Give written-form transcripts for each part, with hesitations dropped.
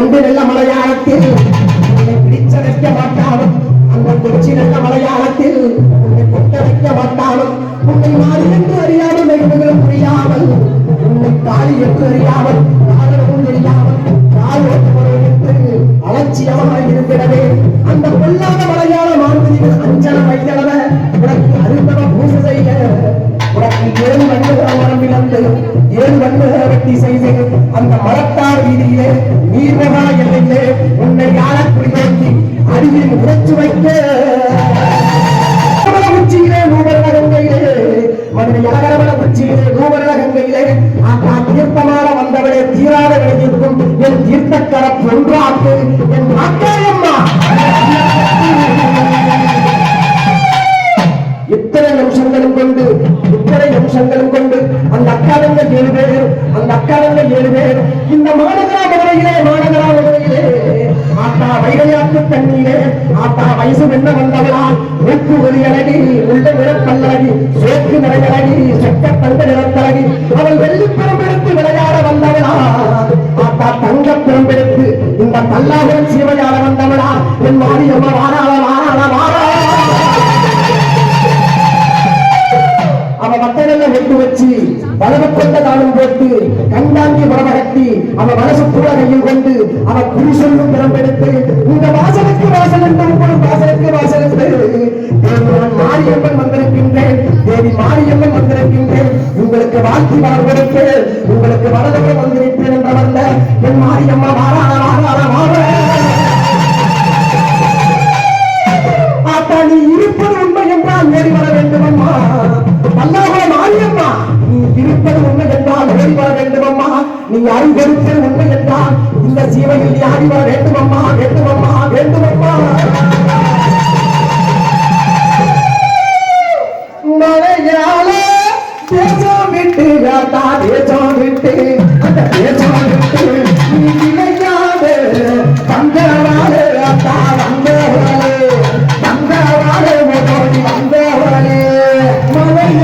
கொண்டு நல்ல மலையாளத்தில் உன்னை பிடிச்ச வைக்க மாட்டாலும் அந்த கொச்சி நல்ல மலையாளத்தில் உன்னை கொட்ட வைக்க மாட்டாலும் உன்னை மாறி என்று அறியாமல் வெகுமகளும் புரியாமல் உன்னை காளி என்று அறியாமல் காரணமும் தெரியாமல் கால் என்று அலட்சியமாக இருக்கிறதே அந்த பொல்லாத மலையாள மாணவர்கள் அஞ்சன வைத்தளவ உனக்கு அருந்தவ பூசை செய்ய உனக்கு 7 வண்டுகிற மரம் இழந்து 7 வண்டுகிற வெட்டி செய்து அந்த மரத்தார் வீதியிலே நீர்வகா எல்லையிலே உன்னை யாழக்குடி நோக்கி அடியில் உரைச்சு வைக்க உச்சியிலே நூபரண கங்கையிலே மதுரை யாகரமண உச்சியிலே நூபரண கங்கையிலே ஆத்தா தீர்த்தமான வந்தவளே தீராத விளையிருக்கும் என் தீர்த்தக்கர பொன்றாக்கு என் அக்காயம்மா இத்தனை நிமிஷங்களும் கொண்டு அந்த அக்காலங்க 7 பேர் அந்த அக்காலங்க 7 பேர் இந்த மாநகரா மதுரையிலே ஆத்தா வைகையாற்று தண்ணீரே ஆத்தா வயசு என்ன வந்தவளால் மூக்கு ஒலி அழகி உள்ள நிறப்பல்லழகி சோக்கு நிறையழகி செக்க தங்க நிறத்தழகி அவள் வெள்ளிப்பெரும்பெடுத்து விளையாட வந்தவளா ஆத்தா தங்க பெரும்பெடுத்து இந்த பல்லாவன் சீவையாட வந்தவளா என் மாரியம்மா வாராள அவ மட்டையெல்லாம் வெட்டு வச்சு வலவு கொண்ட தாளும் போட்டு கண்டாங்கி மரமகட்டி அவ மனசு கூட கையில் கொண்டு அவ குறி சொல்லும் திறம்பெடுத்து இந்த வாசலுக்கு வாசல் என்று வாசலுக்கு வாசல் என்று மாரியம்மன் வந்திருக்கின்றேன் தேவி மாரியம்மன் வந்திருக்கின்றேன் உங்களுக்கு வாழ்த்தி வளர் கொடுப்பேன் உங்களுக்கு வலதுகளை வந்திருப்பேன் என்றவல்ல என் மாரியம்மா வாராள ஆத்தா நீ இருப்பது உண்மை என்றால் ஓடி வர வேண்டுமம்மா அல்லாஹ் மாரியம்மா நீ இருப்பது உண்மை என்றால் ஓடி வர வேண்டுமம்மா நீ அறிவெடுப்பது உண்மை என்றால் இந்த சீவையில் நீ ஆடி வர வேண்டுமம்மா மலையாள தேசம் விட்டு தேசம் விட்டு அந்த தேசம் விட்டு நீ நிலையாத வந்தவாறு அத்தா வந்தவாறு மலையாள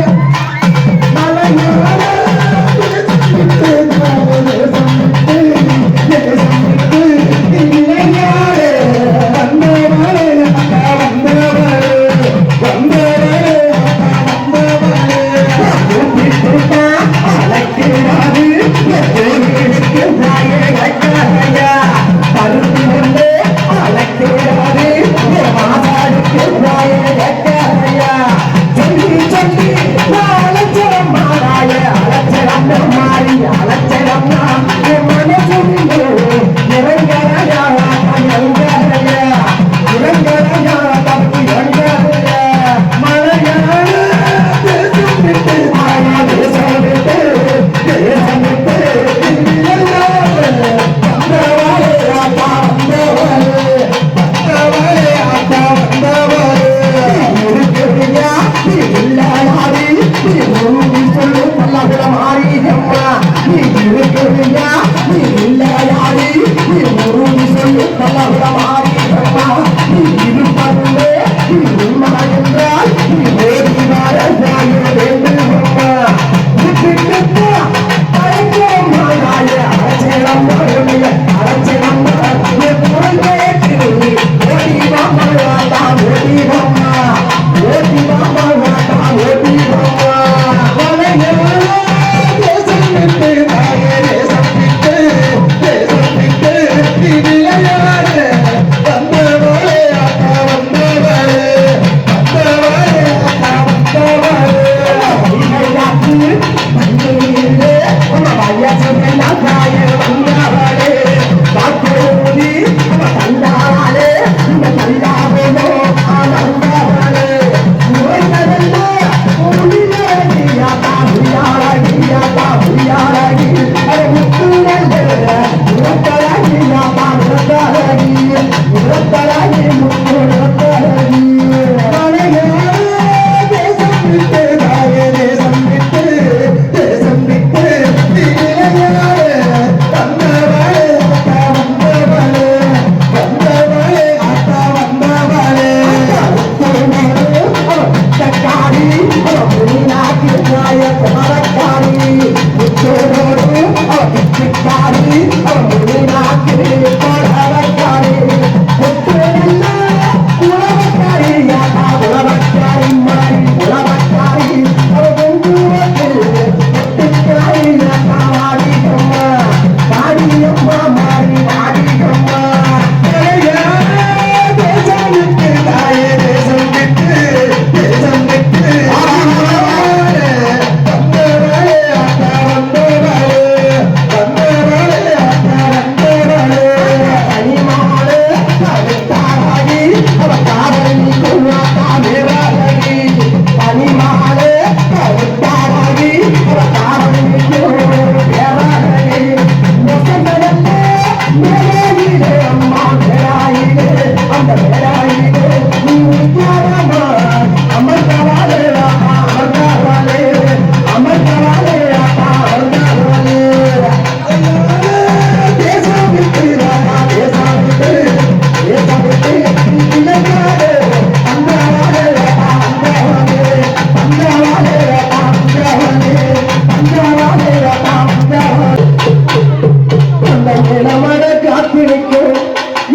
காத்திருக்க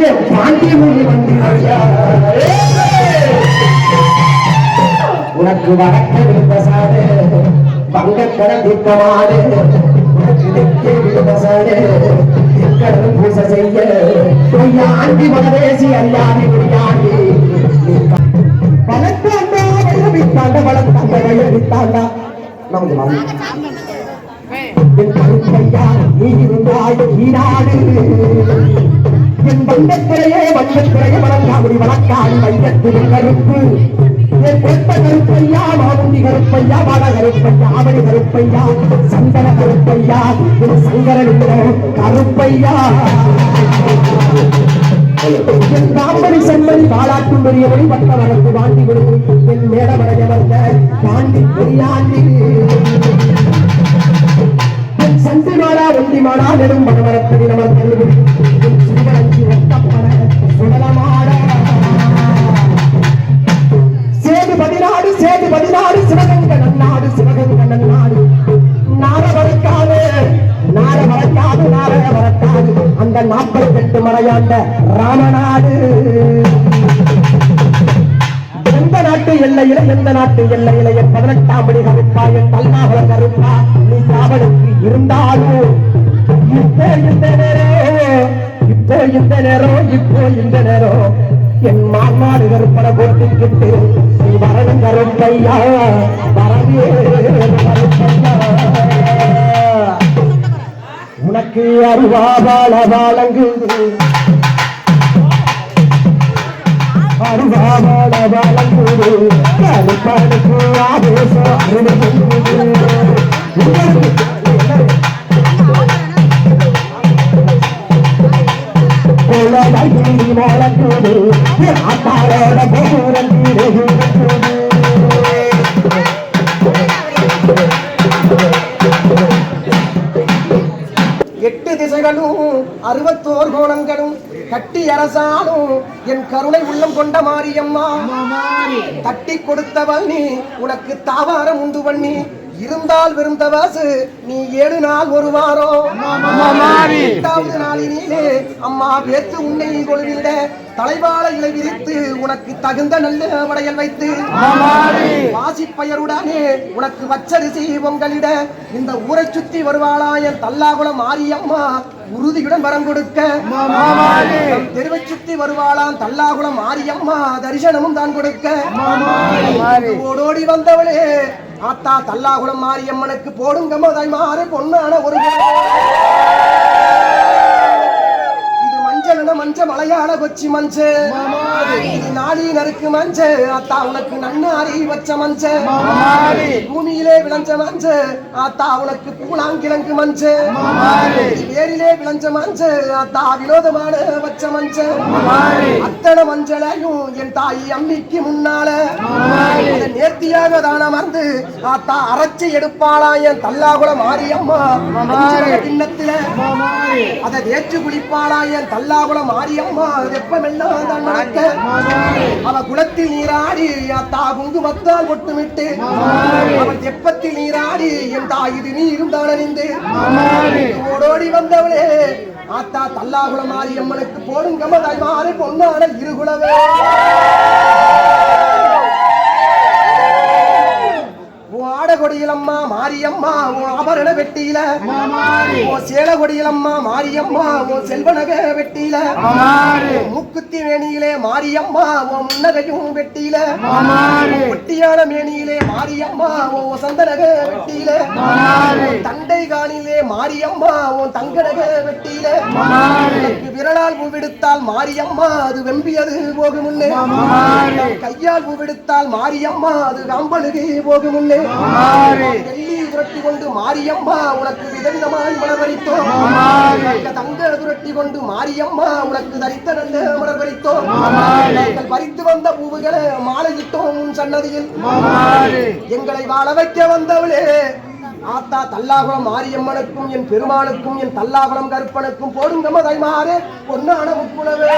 என் பாண்டி மொழி வந்தியா உனக்கு வடக்க விழுந்தசாடு பங்க கடந்திக்கமாடு உனக்கு தெற்கே விழுந்தசாடு கடலும் பூச செய்ய ஆண்டி மகதேசி அறியாதி முடியாண்டி வளர்த்தாண்டா வித்தாண்ட வளர்த்தாண்ட வித்தாண்டா நமது என் கருப்பையா நீ இருந்தாய் ஈராடு என் வந்தத்துறையே வளர்க்காமடி வளர்க்காடு வையத்தின் கருப்பு என் கொத்த கருப்பையா மாவுண்டி கருப்பையா வட கருப்பையா அவடி கருப்பையா சந்தன கருப்பையா என் சங்கரன் கருப்பையா என் காம்படி செம்மணி பாலாட்டும் பெரியவழி வட்ட வரப்பு வாண்டி கொடுத்து என் மேடமடைய வந்த பாண்டி பெரியாண்டி என் சந்தி மாடா ஒண்டி மாடா நெடும் படவரப்படி நமது சிறுவரஞ்சி ஒட்டப்பட சுடலமாட சேது பதினாடு சிவகங்க நன்னாடு நார வரக்காது அந்த 48 மலையாண்ட ராமநாடு எந்த நாட்டு எல்லையில என் 18ஆம் படி கருப்பா என் தல்லாவல கருப்பா நீ காவலுக்கு இருந்தாலும் இப்போ இந்த நேரம் என் மாநாடு கருப்பட போட்டுக்கிட்டு நீ வரணும் கருப்பையா வரவே கருப்பையா உனக்கு அருவாபால வாழங்குது அருவாபால வாழங்குது கருப்பனுக்கு ஆவேசம் மோளக்கூடு ஆத்தாரோட போரல் எட்டு திசைகளும் 61 கோணங்களும் கட்டி அரசாலும் என் கருணை உள்ளம் கொண்ட மாரியம்மா தட்டி கொடுத்தவள் நீ உனக்கு தாவாரம் உண்டு பண்ணி இருந்தால் விருந்தவாசு நீ 7 நாள் ஒரு வாரம் 8வது நாளினிலே அம்மா வேத்து உன்னை கொள்விட தலைவாழ இலை விரித்து உனக்கு தகுந்த நல்ல வடையல் வைத்து வாசிப்பயருடனே உனக்கு வச்சரிசி பொங்கலிட இந்த ஊரை சுத்தி வருவாளா என் தல்லாகுளம் மாரியம்மா உறுதியுடன் வரம் கொடுக்க தெருவை சுத்தி வருவாளாம் தல்லாகுளம் மாரியம்மா தரிசனமும் தான் கொடுக்க ஓடோடி வந்தவளே ஆத்தா தல்லாகுளம் மாரியம்மனுக்கு போடுங்க மதாய் மாறு பொன்னான ஒரு மஞ்ச மலையாள கொச்சி மஞ்ச இது நாடி நறுக்கு மஞ்ச ஆத்தா உனக்கு நன்னாரி வச்ச மஞ்ச பூமியிலே விளைஞ்ச மஞ்ச ஆத்தா உனக்கு பூலாங்கிழங்கு மஞ்ச வேரிலே விளைஞ்ச மஞ்ச ஆத்தா வினோதமான வச்ச மஞ்ச அத்தனை மஞ்சளையும் என் தாய் அம்மிக்கு முன்னால நேர்த்தியாக தான மறந்து ஆத்தா அரைச்சி எடுப்பாளா என் தல்லாகுள மாரியம்மா கிண்ணத்துல அதை தேய்ச்சி குளிப்பாளா என் தல்லாகுள மாரியம்மா வெப்பமெல்லாம் தான் நடக்க அவ குளத்தில் நீராடி அத்தா குங்குமத்தால் ஒட்டுமிட்டு அவள் தெப்பத்தில் நீராடி என் தாய் இது நீரும் தான் அணிந்து ஓடோடி வந்தவளே ஆத்தா தல்லாகுள மாரியம்மனுக்கு போடுங்க மதாய் மாறு பொன்னான இருகுலவே கொடியிலம்மா மாரியம்மா ஆபரண வெட்டியில சேல கொடியிலம்மா மாரியம்மா செல்வனக வெட்டியில மூக்குத்தி மேனியிலே மாரியம்மா முன்னகையும் வெட்டியில ஒட்டியான மேனியிலே மாரியம்மா சந்தனக வெட்டியில தண்டை காணிலே மாரியம்மா தங்கனக வெட்டியில விரலால் பூவெடுத்தால் மாரியம்மா அது வெம்பியது போகும் முன்னே கையால் பூவெடுத்தால் மாரியம்மா அது கம்பழுகி போகும் முன்னே துரட்டி கொண்டு மாரியம்மா உனக்கு விதவிதமாய் மலர்வரித்தோம் தங்க துரட்டி கொண்டு மாரியம்மா உனக்கு தரித்த நல்ல மலர்வரித்தோம் பறித்து வந்த பூவுகளை மாலையிட்டோம் சன்னதியில் எங்களை வாழ வைக்க வந்தவளே ஆத்தா தல்லாகுளம் மாரியம்மனுக்கும் என் பெருமானுக்கும் என் தல்லாகுளம் கருப்பனுக்கும் போடுங்க மதை மாறு பொன்னான முக்குளவே